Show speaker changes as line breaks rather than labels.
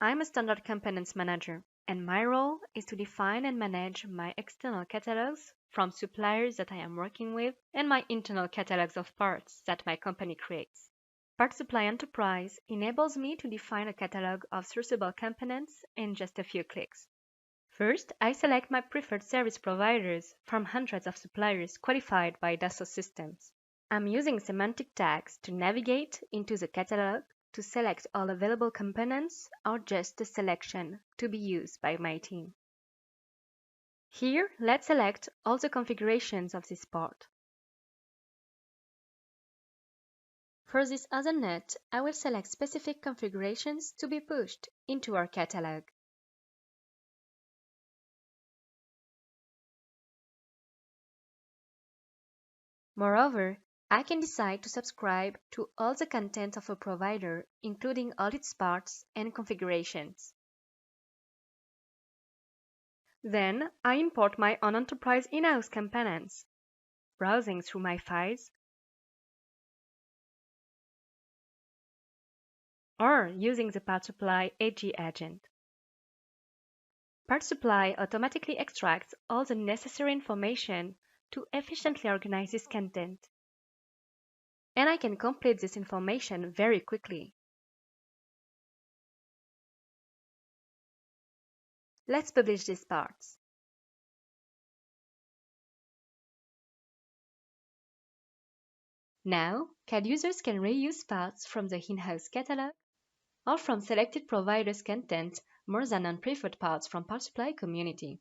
I'm a standard components manager, and my role is to define and manage my external catalogs from suppliers that I am working with and my internal catalogs of parts that my company creates. PartSupply Enterprise enables me to define a catalog of sourceable components in just a few clicks. First, I select my preferred service providers from hundreds of suppliers qualified by Dassault Systems. I'm using semantic tags to navigate into the catalog to select all available components or just the selection to be used by my team. Here, let's select all the configurations of this part. For this other nut, I will select specific configurations to be pushed into our catalog. Moreover, I can decide to subscribe to all the content of a provider, including all its parts and configurations. Then, I import my own enterprise in-house components, browsing through my files, or using the PartSupply AG agent. PartSupply automatically extracts all the necessary information to efficiently organize this content. And I can complete this information very quickly. Let's publish these parts. Now, CAD users can reuse parts from the in-house catalog or from selected providers' content more than on preferred parts from PartSupply community.